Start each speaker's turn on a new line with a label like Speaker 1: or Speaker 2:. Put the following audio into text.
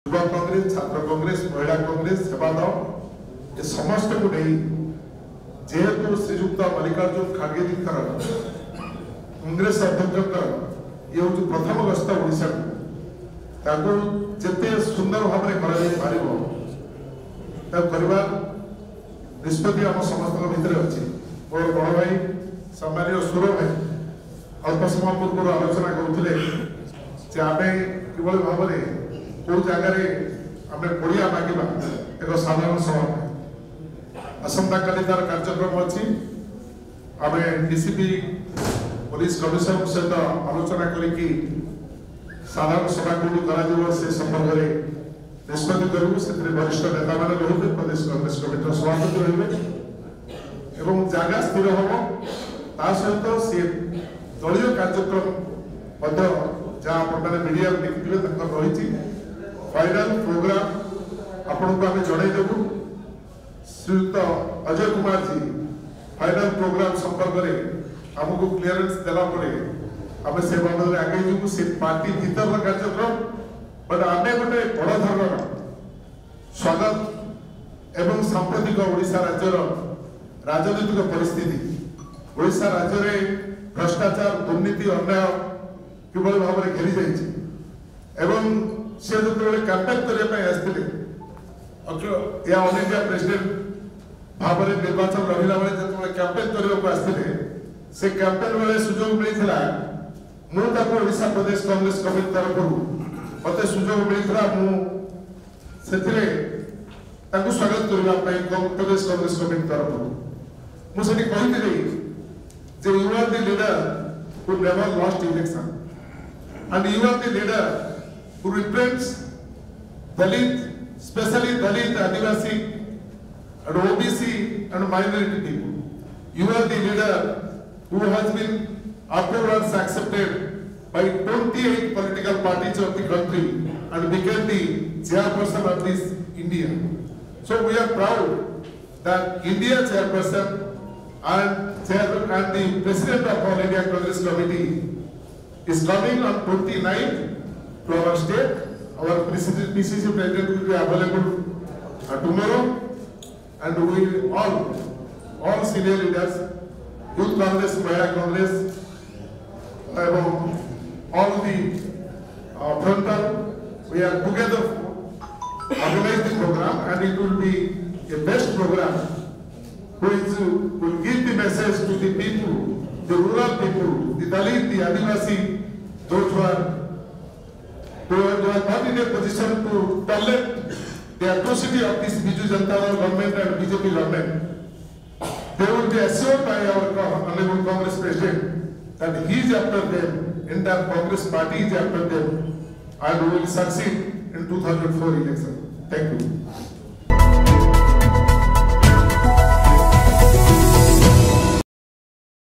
Speaker 1: युवा कांग्रेस, छात्र कांग्रेस, महिला कांग्रेस, सेवा दल ये समस्त को नहीं जेहेतु श्रीजुक्त मल्लिकार्जुन खड़गे जी कांग्रेस अध्यक्ष ये हूँ प्रथम गस्त ओडिशा को जिते सुंदर भाव में करवा निष्पत्ति आम समस्त भितर अच्छी मोर बड़ भाई सम्मानीय सुर भाई अल्प समय पूर्व आलोचना करते आम कि भाव में कौ जगार आम पड़िया मांगा एक साधारण सभा आसंता काली तार कार्यक्रम अच्छी आम डीसीपी पुलिस कमिशनर सहित आलोचना करी साधारण सभा कौटी कर संपर्क में निष्पत्ति करूँ से वरिष्ठ नेता मैंने रे प्रदेश कांग्रेस कमिटर सभापति रे जगह स्थिर हम ता सहित सी दलीय कार्यक्रम जहाँ आप मीडिया देखिए रही फाइनल प्रोग्राम आपण को आम जनईदेवु श्रीयुक्त अजय कुमार जी फाइनल प्रोग्राम संपर्क में आमको क्लीयरेंस देलापर आम से बाबद आगे जीवु से पार्टी भीतर कार्यक्रम बट आम गोटे बड़ धरण स्वागत एवं सांप्रतिक ओडिशा राज्यर राजनीतिक परिस्थिति ओडिशा राज्य में भ्रष्टाचार दुर्नीति अन्याय किभली भाव में घेरी जाइए से जो कैंपेन करने आसते या ऑल इंडिया प्रेसिडेंट भाव में निर्वाचन रहा बेले जो कैंपेन करने आसते से कैंपेन बेले सुजोग मिलता मुझे प्रदेश कांग्रेस कमिटी तरफ मत सुजोग मिलता मुझे स्वागत करने प्रदेश कांग्रेस कमिटी तरफ मुझे कही you are the leader who never lost election and you are the leader who represents Dalit, especially Dalit, Adivasi, and OBC and minority people. You are the leader who has been afterwards accepted by 28 political parties of the country and became the chairperson of this India. So we are proud that India chairperson and the president of All India Congress Committee is coming on 29th to our state. Our PCC president will be available tomorrow, and we all senior leaders, Youth Congress, Mahila Congress, all the frontal, we are together organize the program, and it will be a best program which will give the message to the people, the rural people, the Dalit, the Adivasi, those who are not in a position to tolerate the atrocity of this Biju Janata Dal government and BJP government. They will be assured by our Honorable Congress President that he is after them, entire Congress party is after them, and we will succeed in 2004 election. Thank you.